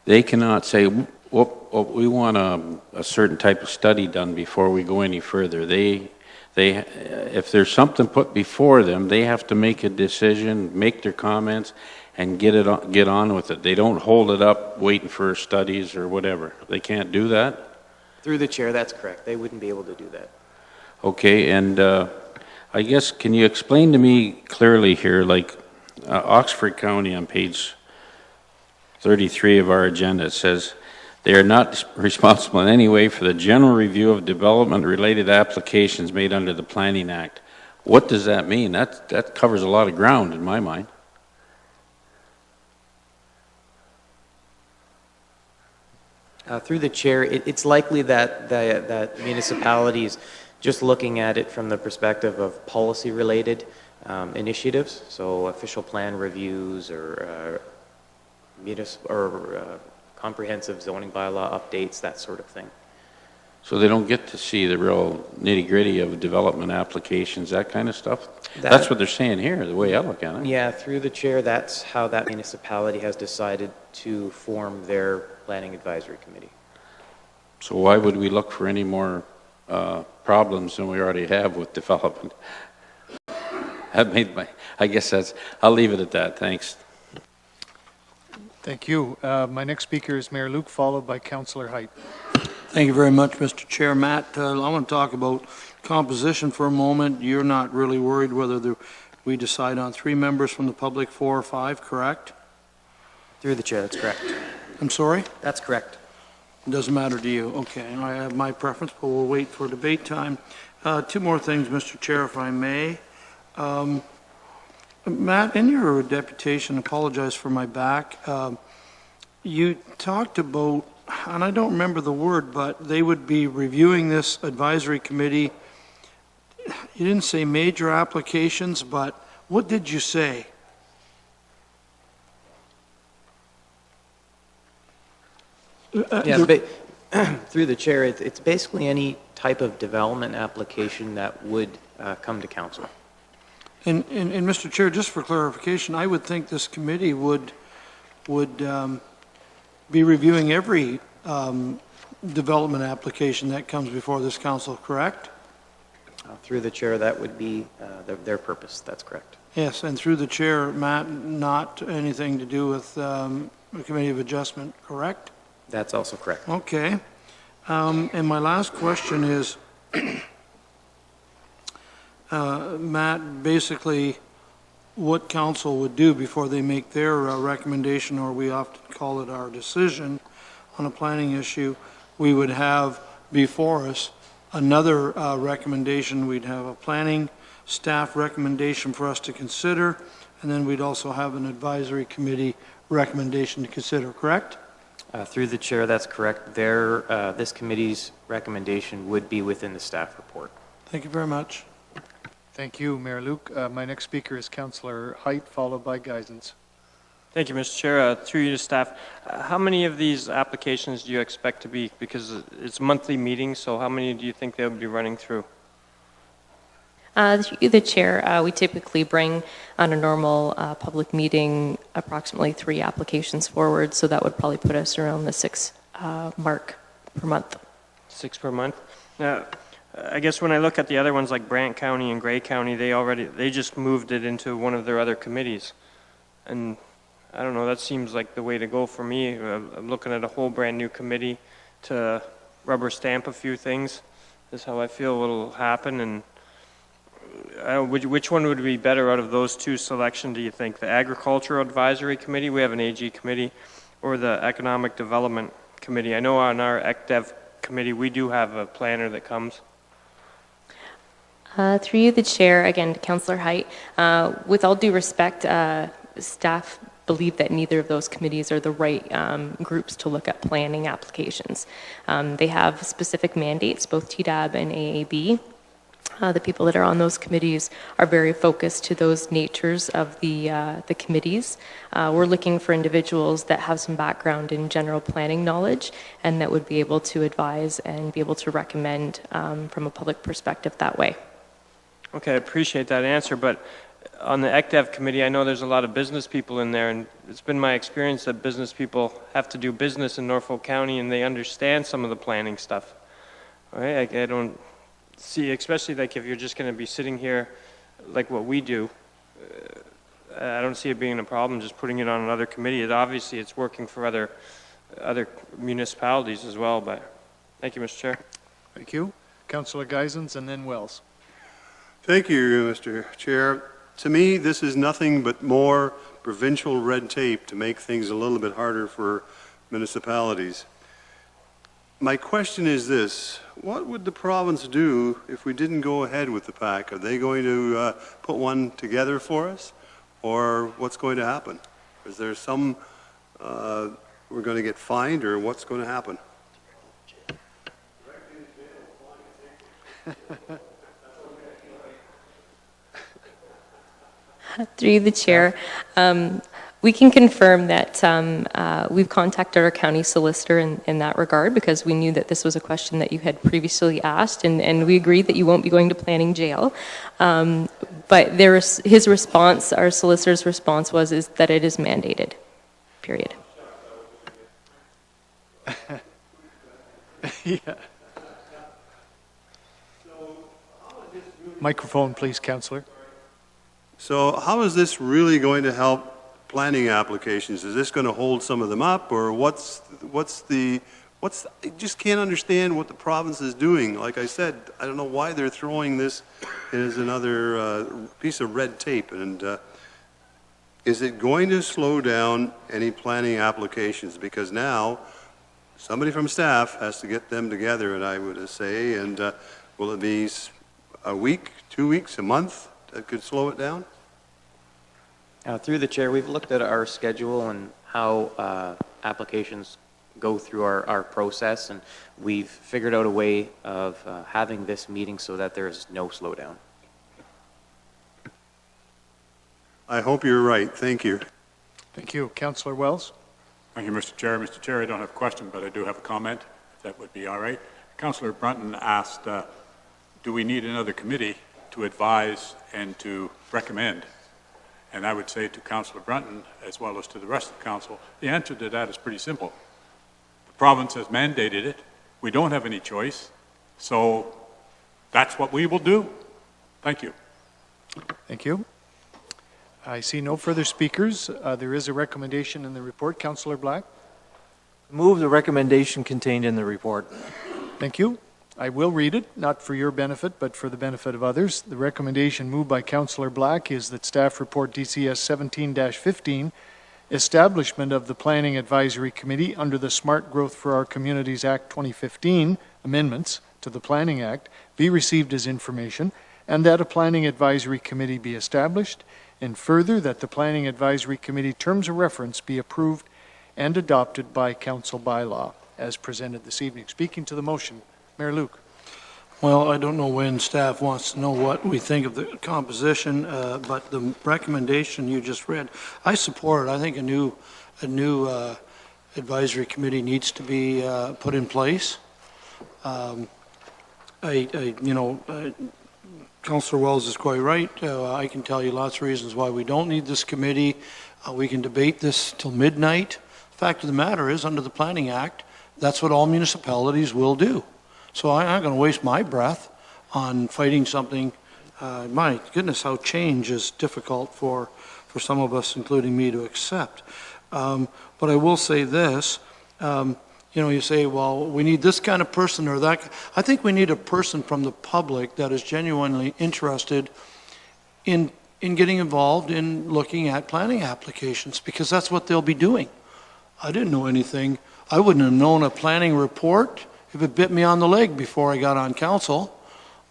they cannot say, we want a certain type of study done before we go any further. If there's something put before them, they have to make a decision, make their comments, and get on with it. They don't hold it up waiting for studies or whatever. They can't do that? Through the chair, that's correct. They wouldn't be able to do that. Okay, and I guess, can you explain to me clearly here, like Oxford County on page 33 of our agenda, it says, they are not responsible in any way for the general review of development-related applications made under the Planning Act. What does that mean? That covers a lot of ground in my mind. Through the chair, it's likely that municipalities, just looking at it from the perspective of policy-related initiatives, so official plan reviews or comprehensive zoning bylaw updates, that sort of thing. So they don't get to see the real nitty-gritty of development applications, that kind of stuff? That's what they're saying here, the way I look at it. Yeah, through the chair, that's how that municipality has decided to form their planning advisory committee. So why would we look for any more problems than we already have with development? I guess I'll leave it at that, thanks. Thank you. My next speaker is Mayor Luke, followed by Councillor Height. Thank you very much, Mr. Chair. Matt, I want to talk about composition for a moment. You're not really worried whether we decide on 3 members from the public, 4 or 5, correct? Through the chair, that's correct. I'm sorry? That's correct. It doesn't matter to you. Okay, I have my preference, but we'll wait for debate time. 2 more things, Mr. Chair, if I may. Matt, in your deputation, apologize for my back, you talked about, and I don't remember the word, but they would be reviewing this advisory committee. You didn't say major applications, but what did you say? Through the chair, it's basically any type of development application that would come to council. And Mr. Chair, just for clarification, I would think this committee would be reviewing every development application that comes before this council, correct? Through the chair, that would be their purpose. That's correct. Yes, and through the chair, Matt, not anything to do with the Committee of Adjustment, correct? That's also correct. Okay. And my last question is, Matt, basically, what council would do before they make their recommendation, or we often call it our decision, on a planning issue, we would have before us another recommendation. We'd have a planning staff recommendation for us to consider, and then we'd also have an advisory committee recommendation to consider, correct? Through the chair, that's correct. This committee's recommendation would be within the staff report. Thank you very much. Thank you, Mayor Luke. My next speaker is Councillor Height, followed by Geisens. Thank you, Mr. Chair. Through you to staff, how many of these applications do you expect to be, because it's monthly meetings, so how many do you think they'll be running through? Through the chair, we typically bring on a normal public meeting approximately 3 applications forward, so that would probably put us around the 6 mark per month. 6 per month? Now, I guess when I look at the other ones like Brant County and Grey County, they just moved it into one of their other committees. And I don't know, that seems like the way to go for me. I'm looking at a whole brand new committee to rubber stamp a few things. That's how I feel will happen. And which one would be better out of those 2 selections, do you think? The Agricultural Advisory Committee, we have an AG committee, or the Economic Development Committee? I know on our ECDEV committee, we do have a planner that comes. Through you, the chair, again, to Councillor Height, with all due respect, staff believe that neither of those committees are the right groups to look at planning applications. They have specific mandates, both TDAB and AAB. The people that are on those committees are very focused to those natures of the committees. We're looking for individuals that have some background in general planning knowledge and that would be able to advise and be able to recommend from a public perspective that way. Okay, I appreciate that answer, but on the ECDEV committee, I know there's a lot of business people in there, and it's been my experience that business people have to do business in Norfolk County and they understand some of the planning stuff. All right, I don't see, especially like if you're just going to be sitting here like what we do, I don't see it being a problem just putting it on another committee. Obviously, it's working for other municipalities as well, but thank you, Mr. Chair. Thank you. Councillor Geisens and then Wells. Thank you, Mr. Chair. To me, this is nothing but more provincial red tape to make things a little bit harder for municipalities. My question is this: what would the province do if we didn't go ahead with the PAC? Are they going to put one together for us, or what's going to happen? Is there some, we're going to get fined, or what's going to happen? Through the chair, we can confirm that we've contacted our county solicitor in that regard because we knew that this was a question that you had previously asked, and we agreed that you won't be going to planning jail. But his response, our solicitor's response is that it is mandated, period. Yeah. Microphone, please, Councillor. So how is this really going to help planning applications? Is this going to hold some of them up, or I just can't understand what the province is doing. Like I said, I don't know why they're throwing this as another piece of red tape. And is it going to slow down any planning applications? Because now somebody from staff has to get them together, and I would say, and will it be a week, 2 weeks, a month that could slow it down? Through the chair, we've looked at our schedule and how applications go through our process, and we've figured out a way of having this meeting so that there is no slowdown. I hope you're right. Thank you. Thank you. Councillor Wells. Thank you, Mr. Chair. Mr. Chair, I don't have a question, but I do have a comment, if that would be all right. Councillor Brunton asked, do we need another committee to advise and to recommend? And I would say to Councillor Brunton, as well as to the rest of the council, the answer to that is pretty simple. The province has mandated it. We don't have any choice. So that's what we will do. Thank you. Thank you. I see no further speakers. There is a recommendation in the report. Councillor Black. Move the recommendation contained in the report. Thank you. I will read it, not for your benefit, but for the benefit of others. The recommendation moved by Councillor Black is that staff report DCS 17-15, establishment of the Planning Advisory Committee under the Smart Growth for Our Communities Act 2015 amendments to the Planning Act, be received as information, and that a Planning Advisory Committee be established, and further that the Planning Advisory Committee terms of reference be approved and adopted by council bylaw, as presented this evening. Speaking to the motion, Mayor Luke. Well, I don't know when staff wants to know what we think of the composition, but the recommendation you just read, I support it. I think a new advisory committee needs to be put in place. Councillor Wells is quite right. I can tell you lots of reasons why we don't need this committee. We can debate this till midnight. The fact of the matter is, under the Planning Act, that's what all municipalities will do. So I'm not going to waste my breath on fighting something. My goodness, how change is difficult for some of us, including me, to accept. But I will say this, you say, well, we need this kind of person or that. I think we need a person from the public that is genuinely interested in getting involved in looking at planning applications, because that's what they'll be doing. I didn't know anything. I wouldn't have known a planning report if it bit me on the leg before I got on council,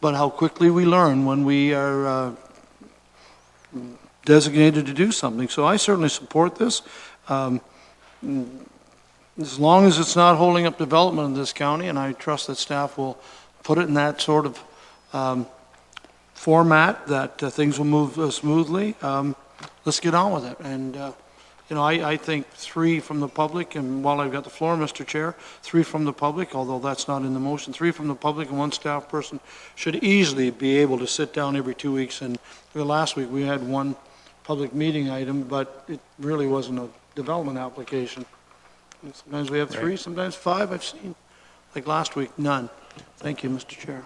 but how quickly we learn when we are designated to do something. So I certainly support this. As long as it's not holding up development in this county, and I trust that staff will put it in that sort of format that things will move smoothly, let's get on with it. And I think 3 from the public, and while I've got the floor, Mr. Chair, 3 from the public, although that's not in the motion, 3 from the public and 1 staff person should easily be able to sit down every 2 weeks. And last week we had 1 public meeting item, but it really wasn't a development application. And sometimes we have 3, sometimes 5 I've seen. Like last week, none. Thank you, Mr. Chair.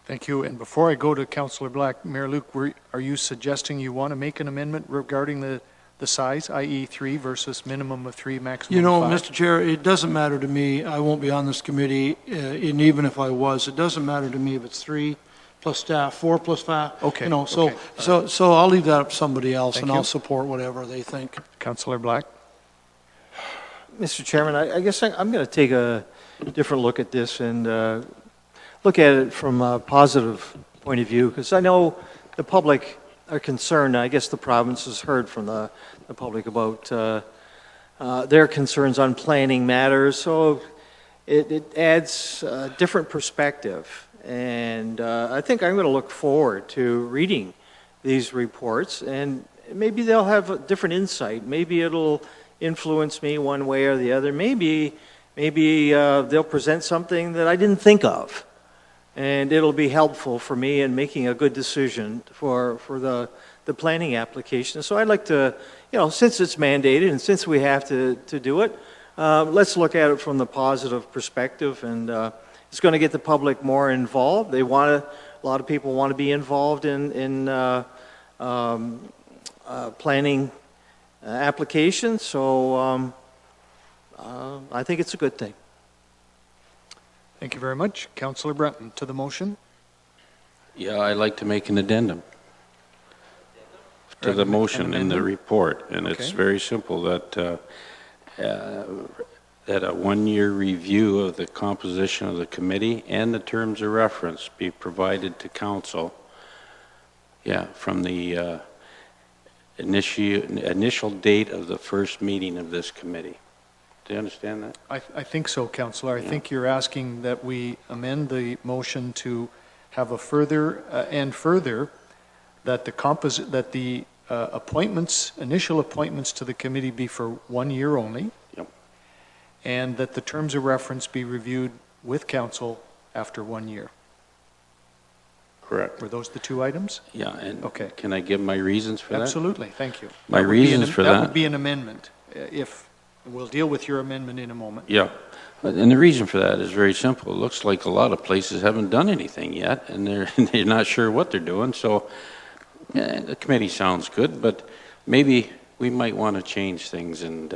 Thank you. And before I go to Councillor Black, Mayor Luke, are you suggesting you want to make an amendment regarding the size, i.e. 3 versus minimum of 3, maximum of 5? Mr. Chair, it doesn't matter to me. I won't be on this committee, and even if I was, it doesn't matter to me if it's 3 plus staff, 4 plus 5. Okay. So I'll leave that up to somebody else, and you. I'll support whatever they think. Councillor Black. Mr. Chairman, I guess I'm going to take a different look at this and look at it from a positive point of view, because I know the public are concerned. I guess the province has heard from the public about their concerns on planning matters, so it adds a different perspective. And I think I'm going to look forward to reading these reports, and maybe they'll have a different insight. Maybe it'll influence me one way or the other. Maybe they'll present something that I didn't think of, and it'll be helpful for me in making a good decision for the planning application. So I'd like to, since it's mandated and since we have to do it, let's look at it from the positive perspective, and it's going to get the public more involved. A lot of people want to be involved in planning applications, so I think it's a good thing. Thank you very much. Councillor Breton, to the motion. Yeah, I'd like to make an addendum to the motion in the report, and it's very simple, that a one-year review of the composition of the committee and the terms of reference be provided to council, from the initial date of the first meeting of this committee. Do you understand that? I think so, Councillor. I think you're asking that we amend the motion to have a further that the initial appointments to the committee be for 1 year only. Yep. And that the terms of reference be reviewed with council after 1 year. Correct. Were those the 2 items? Yeah, and can I give my reasons for that? Absolutely, thank you. My reasons for that? That would be an amendment, we'll deal with your amendment in a moment. Yeah, and the reason for that is very simple. It looks like a lot of places haven't done anything yet, and they're not sure what they're doing, so the committee sounds good, but maybe we might want to change things and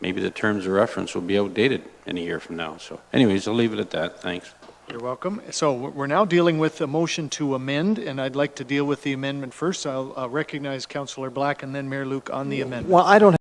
maybe the terms of reference will be outdated in a year from now. So anyways, I'll leave it at that. Thanks. You're welcome. So we're now dealing with a motion to amend, and I'd like to deal with the amendment first. I'll recognize Councillor Black and then Mayor Luke on the amendment. Well, I don't